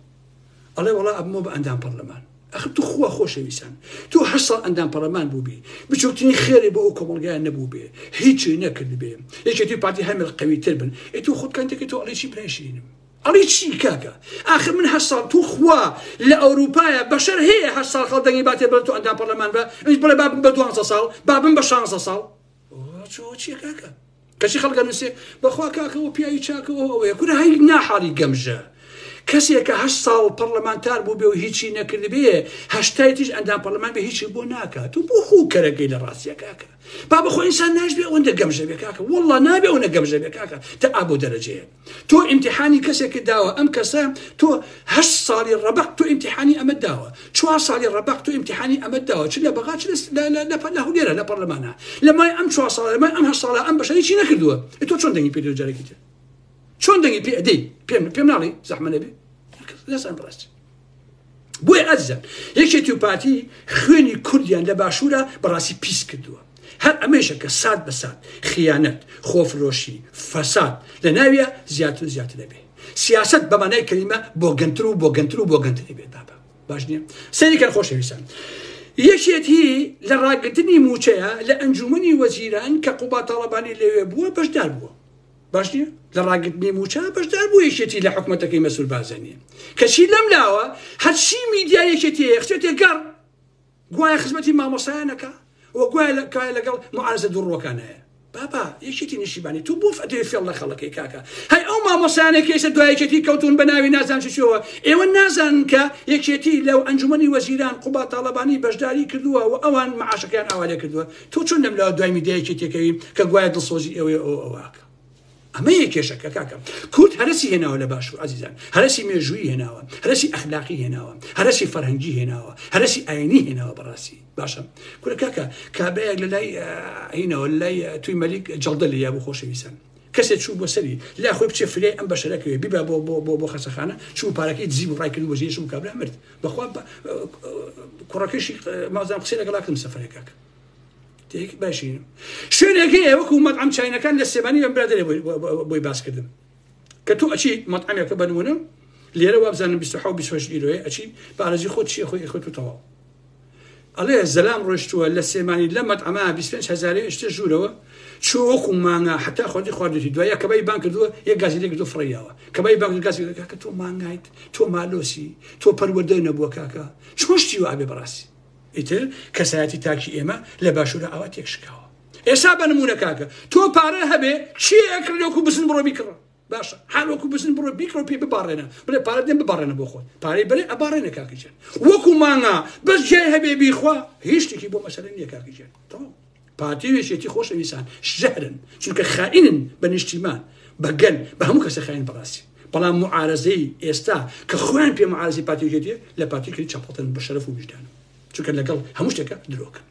الله والله أبو مو عندهم برلمان أخذ تو خوا خوش ويسان تو حصل عندهم برلمان بوبي بتشوفتني خير بوكم الجان نبوبي هيك نكل بي هيك تي بعدي هم القوي تربن تو خد كنتك تو على شيء بلاشين على شيء كاكا آخر من حصل تو خوا لأوروبا بشر هي حصل خلدني بعد بلتو عندهم برلمان بلا باب بدوان صال باب بشان صال شو شيء كاكا كشي خلق الناس بخوا كاكا وبياي شاكا وهو كل هاي ناحري جمجة کەسێکە 8 ساڵ پەرلەمانتار بوو بێ و هیچی نەکرد بێ هەشتای تیش ئەندام پەرلەمان بێ هیچی بۆ ناکات و بۆ خوو کەرەکەی لە ڕاستیە کاکە با بەخۆ ئینسان ناژبێ ئەوەندە گەمژە بێ کاکە وەڵڵا نابێ ئەوەندە گەمژە بێ کاکە تا ئابۆ دەرەجەیە تۆ ئیمتیحانی کەسێکت داوە ئەم کەسە تۆ 8 ساڵی ڕەبەق تۆ ئیمتیحانی ئەمە داوە 4 ساڵی ڕەبەق تۆ ئیمتیحانی ئەمە داوە چ لە بەغا چ لە هولێرە لە پەرلەمانە لە مای ئەم 4 ساڵە لە مای ئەم 8 ساڵە ئەم بەشە هیچی نەکردووە تۆ چۆن دەنگی پێ جارێکی تر چۆن دەنگی پێ ئەدەی پێم ناڵی زەحمە نەبێ لەسان بڕاستی بۆیە ئەزیزان یەکێتی و پارتی خوێنی کوردیان لە باشوورە بەڕاستی پیس کردووە هەر ئەمەیشە کە سات بە سات خیانەت خۆفرۆشی فەساد لە ناویە زیاتر و زیاتر دەبێ سیاست بە مانای کەلیمە بۆ گەنتر و بۆ گەنتر و بۆ گەنتر دەبێت بابا باش نییە سەریکەن خۆشەویستان یەکێتی لە ڕاگرتنی موچەیە لە ئەنجومەنی وەزیران کە قوبا تاڵەبانی لەوێ بووە بەشدار بووە باش نییە لە ڕاگرتنی موچە بەشدار بوو یەکێتی لە حکوومەتەکەی مەسوول بازانیە کەچی لەم لاوە هەرچی میدیا یەکێتی خچێتێ گەڕ گوایە خزمەتی مامۆسایانەکە وەگوایە لەگەڵ معارزە دووڕۆکان هەیە بابا یەکێتی نیشتیبانی تو بۆ فەتەوی فێڵ لە خەڵەکەی کاکە هەی ئەو مامۆسایانێکی ئێستا دوای یەکێتی کەوتون بە ناوی نازان چیەوە ئێوە نازانن کە یەکێتی لەو ئەنجومەنی وەزیران قوبا تاڵەبانی بەشداری کردووە و ئەوان معاشەکەیان ئاوالێ کردووە تۆ چۆن لەم لەوە دوای میدیا یەکێتێکەوەی کە گوایە دڵسۆزی ئەوەکە ئەمە یەکێشەکە کاکەم کورد هەرسی هێناوە لە باشوور عزیزان هەرسی مێژووی هێناوە هەرسی ئەخلاقی هێناوە هەرسی فەرهەنگی هێناوە هەرسی ئاینی هێناوە بەڕاستی باشە کورە کاکە کابرایەک لە لای هینەوە لای توی مەلیک جەڵدە لە یا بۆ خۆشەویستان کەسێک چوو بۆ سەری لا خۆی بچێ فرێ ئەم بەشەرەکەوێ بیبا بۆ خەسەخانە چوو پارەکەی دزی و ڕای کرد وەزیرش و کابرا مرد بەخوا کوڕەکەشی مازام قسەی لەگەڵاکەم سەفەرێک کاکە تێک باشین شوێنێکەیە وەکو مەطعەم چاینەکان لە سێبانی بەم برادەرێ بۆی باس کردم کە تۆ ئەچی مەطعەمێکە بنمونە لێرە وابزانم 27 ئیرۆیە ئەچی پارێزی خۆت چیە خۆی خۆت و تەواو ئەڵێ زەلام ڕۆیشتووە لە سێمانی لە مەطعەمە 25,000 شتە ژوورەوە چۆ وەکو مانگا حتا خۆتی خواردوتی دوای کەبای بان کردووە یەک گازی لێ کردو فڕیاوە کەبای بان گازی کاکە تۆ مانگایت تۆ مالۆسی تۆ پەروەردە نەبووە کاکە چۆن شتی و ئابێ بەڕاستی ئیتر کەسایەتی تاکی ئێمە لە باشوورە ئەوە تێک شکاوە ئێستا بە نمونە کاکە تۆ پارە هەبێ چی ئەکردێکو بزن بڕۆ بیکڕە باشە هەروەکو بزن بڕۆ بیکڕۆ پێ ببارێنە بڵێ پارە دێن ببارێنە بۆ خۆت پارەی بڵێ ئەبارێنە کاکەجان وەکو مانگا بەس جای هەبێ بیخوا هیچ شتێکی بۆ مەسەلە نییە کاکەجان تەواو پارتی وێشێتی خۆشەویستان ژەهرن چونکە خائینن بە نیشتیمان بەگەن بە هەموو کەسە خاین بەڕاستی بەڵام معارەزەی ئێستا کە خۆیان پێ معارەزەی پارتی وێشێتیە لە پارتی کردی چاپۆتن بە شەرەف و وجدان چونکە لەگەڵ هەموو شتێکە درۆکن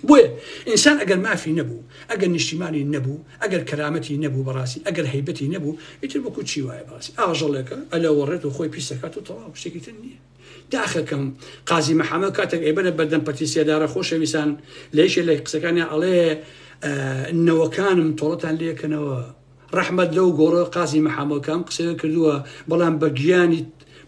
بۆیە ئینسان ئەگەر مافی نەبوو ئەگەر نیشتیمانی نەبوو ئەگەر کەرامەتی نەبوو بەڕاستی ئەگەر هەیبەتی نەبوو ئیتر بۆکو چی وایە بەڕاستی ئاژەڵێکە ئەلە وەڕێت و خۆی پیسەکات و تەواو شتێکی تر نییە داخەکەم قازی مەحەمەد کاتێک ئێبەنە بەردەم پەتیسیەدارە خۆشەویستان لەیشێ لە قسەکانی ئەڵێ نەوەکانم تۆڵەتان لێکەنەوە ڕەحمەت لەو گۆڕە قازی مەحەمەدکەم قسەیە کردووە بەڵام بە گیانی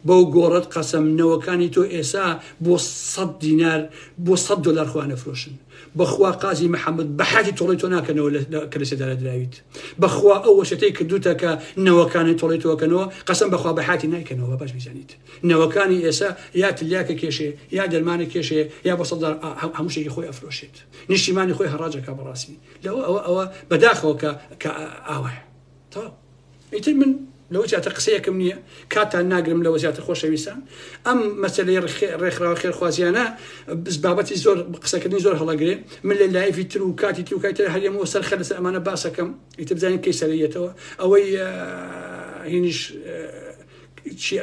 بەو گۆڕەت قەسەم نەوەکانی تۆ ئێسا بۆ 100 دینار بۆ 100 دلار خوا نەفرۆشن بەخوا قازی مەحەمەد بە حاتی تۆڵی تۆ ناکەنەوە کە لە سێدارە دراویت بەخوا ئەو وەشەتەی کردوتە کە نەوەکانی تۆڵی تۆکەنەوە قەسەم بەخوا بە حاتی نایکەنەوە باش بیزانیت نەوەکانی ئێسا یا تلیاکە کێشێ یا دەرمانی کێشێ یا بە 100 دلار هەموو شتێکی خۆی ئەفرۆشێت نیشتیمانی خۆی هەڕاجەکە بەڕاستی لەوە ئەوە بەداخەوە کە ئاوایە تەواو ئیتر من لەوە زیاتر قسەیەکم نییە کاتان ناگرم لەوە زیاتر خۆشەویستان ئەم مەسەلەی ڕێکخراوە خێرخوازیانە بابەتی زۆر قسەکردنی زۆر هەڵەگرێ من لە لایڤی تر و کاتی تر و کاتی تر هەرێمەوە سەر خەلەسەر ئەمانە باسەکەم ئیتر بزانین کەی سەرەیەتەوە ئەوەی هینیش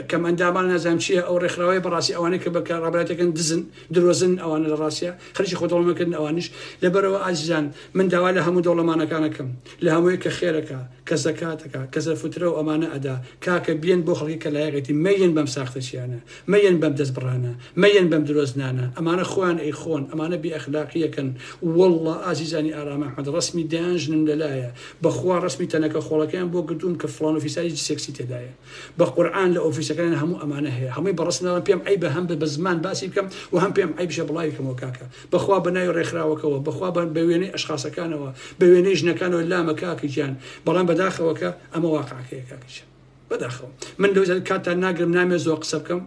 کەم ئەندامان نازانم چییە ئەو ڕێکخراوەی بەڕاستی ئەوانەی کە بەکە ڕابەتەکەن دزن درۆزن ئەوانە لە ڕاستیە خەریکی خۆدەوڵەمەکردن ئەوانیش لەبەرەوە ئازیزان من داوا لە هەموو دەوڵەمانەکانەکەم لە هەمووی کە خێرەکە کە زەکاتەکە کە زەرفترە و ئەمانە ئەدا کاکە بێن بۆ خەڵکی کە لایەقێتی مەیەن بەم ساختەچیانە مەیەن بەم دەستبڕانە مەیەن بەم درۆزنانە ئەمانە خۆیان ئەی خۆن ئەمانە بێ ئەخلاقیەکەن وەڵڵا ئازیزانی ئارامە ئەحمەد ڕسمی دایانژنم لەلایە بەخوا ڕسمی تەنەکە خۆڵەکەیان بۆ گردوون کە فڵان ئۆفیساری سێکسی تێدایە بە قورئان لە ئۆفیسەکان هەموو ئەمانە هەیە هەمووی بەڕستنەوە پێم ئەی بە هەم بە زمان باسی بکەم و هەم پێم ئەی بشە بڵاوی بکەمەوە کاکە بەخوا بەناوی ڕێکخراوەکەوە بەخوا بە وێنەی ئەشخاصەکانەوە بە وێنەی ژنەکانەوە لامە کاکی گیان بەڵام بەداخەوەکە ئەمە واقعەکەیە کاکیشە بەداخەوە من لەو کاتان ناگرم نامێ زۆر قسە بکەم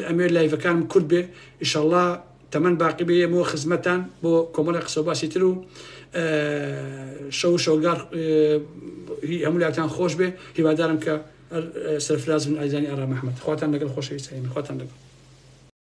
ئەمێ لایڤەکانم کورد بێ ئینشەڵڵا تەمەن باقی بێمەوە خزمەتان بۆ کۆمەڵی قسە و باسی تر و شەو شەوگار هەموو لاتان خۆش بێ هیوادارم کە سرفراز بن ئایزانی ئارام ئەحمەد خواتان لەگەڵ خۆشەویستانی خواتان لەگەڵ